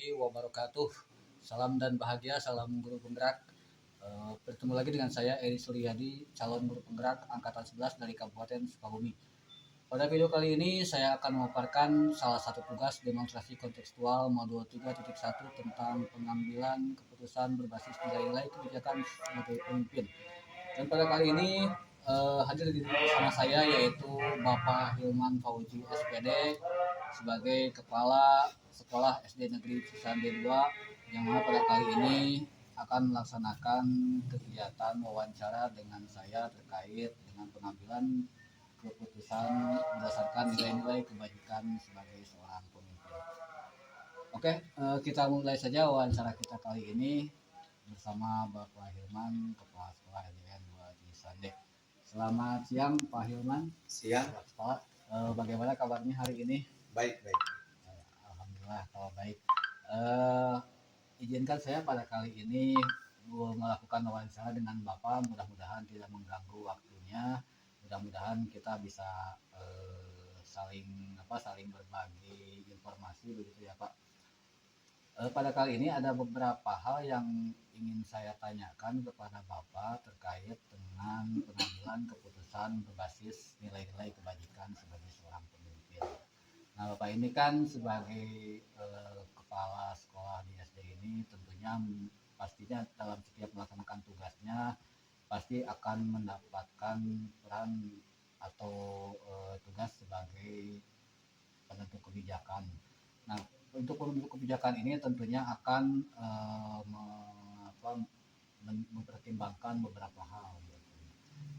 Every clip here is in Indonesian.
Wabarakatuh. Salam dan bahagia, salam guru penggerak. Bertemu lagi dengan saya Eri Suryadi, calon guru penggerak angkatan 11 dari Kabupaten Sukabumi. Pada video kali ini saya akan memaparkan salah satu tugas demonstrasi kontekstual modul 3.1 tentang pengambilan keputusan berbasis nilai-nilai kebijakan sebagai pemimpin. Dan pada kali ini hadir bersama saya yaitu Bapak Hilman Fauzi SPD sebagai Kepala Sekolah SD Negeri Cisande 2 yang mana pada kali ini akan melaksanakan kegiatan wawancara dengan saya terkait dengan pengambilan keputusan berdasarkan nilai-nilai kebajikan sebagai seorang pemimpin. Oke, kita mulai saja wawancara kita kali ini bersama Bapak Hilman, Kepala Sekolah SDN 2 Cisande. Selamat siang Pak Hilman. Siang. Pak, bagaimana kabarnya hari ini? Baik. Alhamdulillah kalau baik. Izinkan saya pada kali ini melakukan wawancara dengan Bapak, mudah-mudahan tidak mengganggu waktunya. Mudah-mudahan kita bisa saling berbagi informasi begitu ya Pak. Pada kali ini ada beberapa hal yang ingin saya tanyakan kepada Bapak terkait dengan pengambilan keputusan berbasis nilai-nilai kebajikan sebagai seorang pemimpin. Nah, Bapak ini kan sebagai kepala sekolah di SD ini tentunya pastinya dalam setiap melaksanakan tugasnya pasti akan mendapatkan peran atau tugas sebagai penentu kebijakan. Nah, untuk penentu kebijakan ini tentunya akan mempertimbangkan beberapa hal.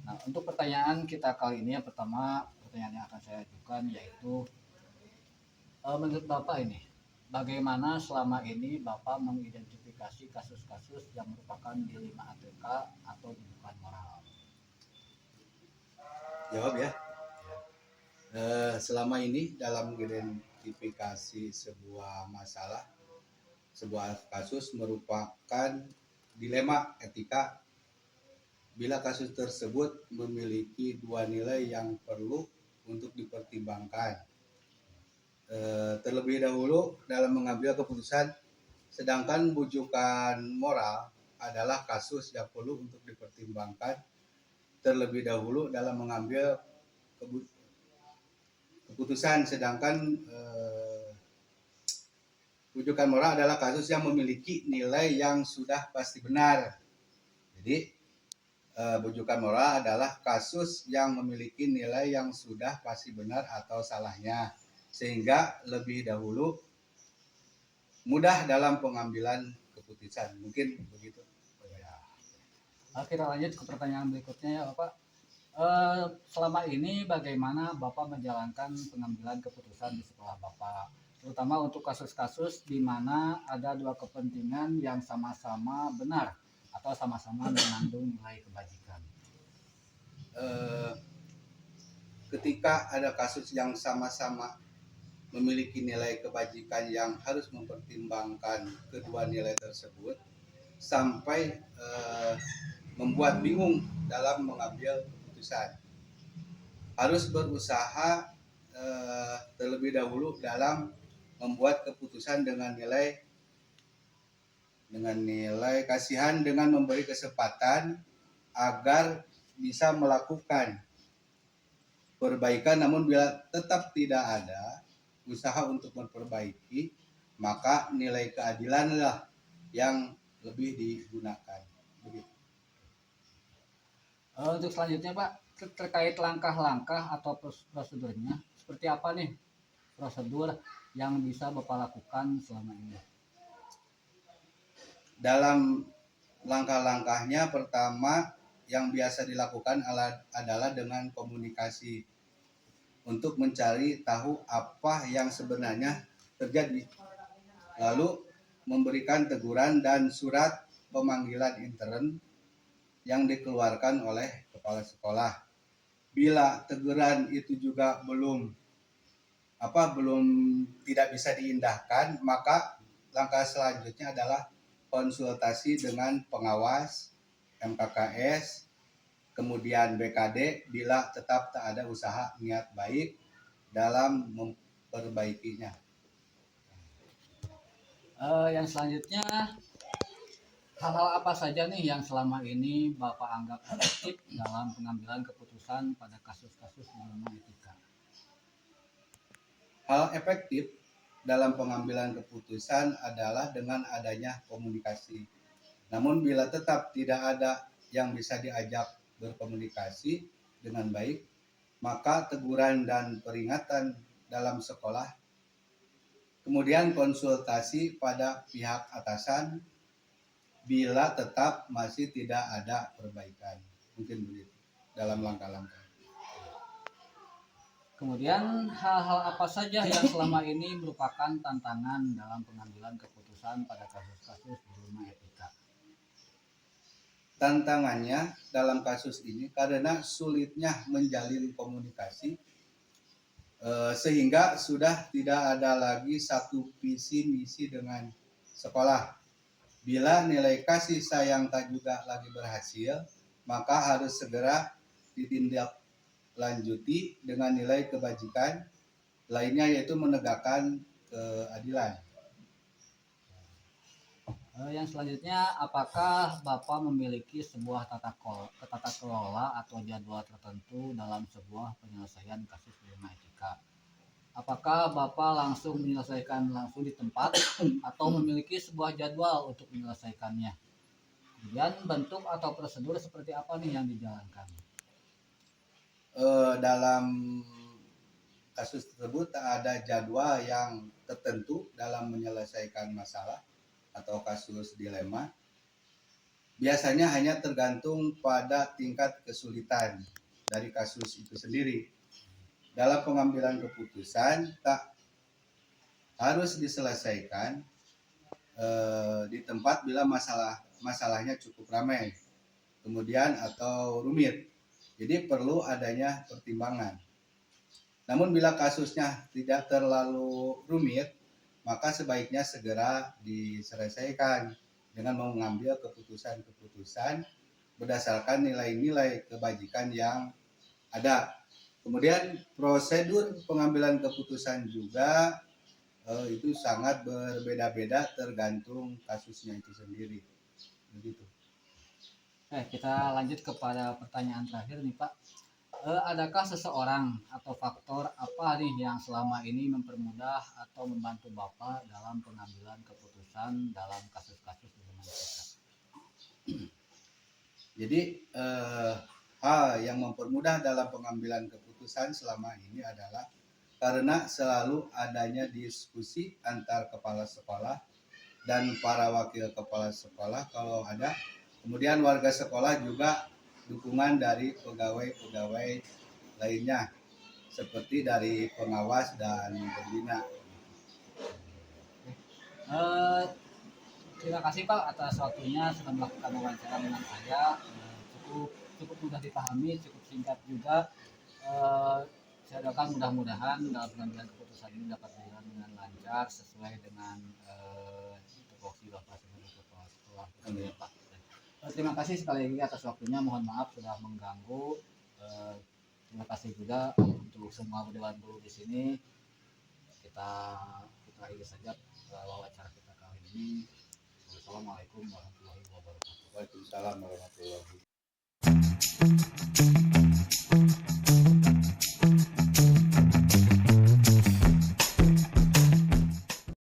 Nah, untuk pertanyaan kita kali ini yang pertama, pertanyaan yang akan saya ajukan yaitu menurut Bapak ini, bagaimana selama ini Bapak mengidentifikasi kasus-kasus yang merupakan dilema ATK atau rujukan moral? Jawab ya. Selama ini dalam mengidentifikasi sebuah masalah, sebuah kasus merupakan dilema etika bila kasus tersebut memiliki dua nilai yang perlu untuk dipertimbangkan. Terlebih dahulu dalam mengambil keputusan, sedangkan bujukan moral adalah kasus yang perlu untuk dipertimbangkan terlebih dahulu dalam mengambil keputusan, sedangkan bujukan moral adalah kasus yang memiliki nilai yang sudah pasti benar. Jadi bujukan moral adalah kasus yang memiliki nilai yang sudah pasti benar atau salahnya. sehingga lebih dahulu mudah dalam pengambilan keputusan. Mungkin begitu. Kita lanjut ke pertanyaan berikutnya ya Bapak. Selama ini bagaimana Bapak menjalankan pengambilan keputusan di sekolah Bapak, terutama untuk kasus-kasus di mana ada dua kepentingan yang sama-sama benar atau sama-sama mengandung nilai kebajikan? Ketika ada kasus yang sama-sama memiliki nilai kebajikan yang harus mempertimbangkan kedua nilai tersebut sampai membuat bingung dalam mengambil keputusan, harus berusaha terlebih dahulu dalam membuat keputusan dengan nilai kasihan, dengan memberi kesempatan agar bisa melakukan perbaikan. Namun bila tetap tidak ada usaha untuk memperbaiki, maka nilai keadilanlah yang lebih digunakan. Begitu. Untuk selanjutnya Pak, terkait langkah-langkah atau prosedurnya, seperti apa nih prosedur yang bisa Bapak lakukan selama ini? Dalam langkah-langkahnya, pertama yang biasa dilakukan adalah dengan komunikasi untuk mencari tahu apa yang sebenarnya terjadi, lalu memberikan teguran dan surat pemanggilan intern yang dikeluarkan oleh kepala sekolah. Bila teguran itu juga belum tidak bisa diindahkan, maka langkah selanjutnya adalah konsultasi dengan pengawas, MKKS, kemudian BKD bila tetap tak ada usaha niat baik dalam memperbaikinya. Yang selanjutnya, hal-hal apa saja nih yang selama ini Bapak anggap efektif dalam pengambilan keputusan pada kasus-kasus norma etika? Hal efektif dalam pengambilan keputusan adalah dengan adanya komunikasi. Namun bila tetap tidak ada yang bisa diajak berkomunikasi dengan baik, maka teguran dan peringatan dalam sekolah, kemudian konsultasi pada pihak atasan bila tetap masih tidak ada perbaikan. Mungkin begitu dalam langkah-langkah. Kemudian hal-hal apa saja yang selama ini merupakan tantangan dalam pengambilan keputusan pada kasus-kasus norma etika? Tantangannya dalam kasus ini karena sulitnya menjalin komunikasi, sehingga sudah tidak ada lagi satu visi misi dengan sekolah. Bila nilai kasih sayang tak juga lagi berhasil, maka harus segera ditindaklanjuti dengan nilai kebajikan lainnya, yaitu menegakkan keadilan. Yang selanjutnya, apakah Bapak memiliki sebuah tata kelola atau jadwal tertentu dalam sebuah penyelesaian kasus norma etika? Apakah Bapak langsung menyelesaikan langsung di tempat atau memiliki sebuah jadwal untuk menyelesaikannya? Kemudian bentuk atau prosedur seperti apa nih yang dijalankan? Dalam kasus tersebut tak ada jadwal yang tertentu dalam menyelesaikan masalah atau kasus dilema. Biasanya hanya tergantung pada tingkat kesulitan dari kasus itu sendiri. Dalam pengambilan keputusan tak harus diselesaikan di tempat bila masalahnya cukup ramai, kemudian atau rumit. Jadi perlu adanya pertimbangan. Namun bila kasusnya tidak terlalu rumit, maka sebaiknya segera diselesaikan dengan mengambil keputusan-keputusan berdasarkan nilai-nilai kebajikan yang ada. Kemudian prosedur pengambilan keputusan juga itu sangat berbeda-beda tergantung kasusnya itu sendiri. Begitu. Kita lanjut kepada pertanyaan terakhir nih Pak. Adakah seseorang atau faktor apa nih yang selama ini mempermudah atau membantu Bapak dalam pengambilan keputusan dalam kasus-kasus norma etika? Jadi hal yang mempermudah dalam pengambilan keputusan selama ini adalah karena selalu adanya diskusi antar kepala sekolah dan para wakil kepala sekolah kalau ada. Kemudian warga sekolah juga dukungan dari pegawai-pegawai lainnya seperti dari pengawas dan pembina. Eh, Terima kasih Pak atas waktunya sudah melakukan wawancara dengan saya. Cukup cukup mudah dipahami, cukup singkat juga. Eh, saya doakan mudah-mudahan dalam pengambilan keputusan ini dapat berjalan dengan lancar sesuai dengan tupoksi Bapak sebagai kepala sekolah. Ya, Pak. Terima kasih sekali lagi atas waktunya. Mohon maaf sudah mengganggu. Eh, Terima kasih juga untuk semua dewan guru di sini. Kita kita akhiri saja wawancara kita kali ini. Wassalamualaikum warahmatullahi wabarakatuh. Waalaikumsalam warahmatullahi wabarakatuh.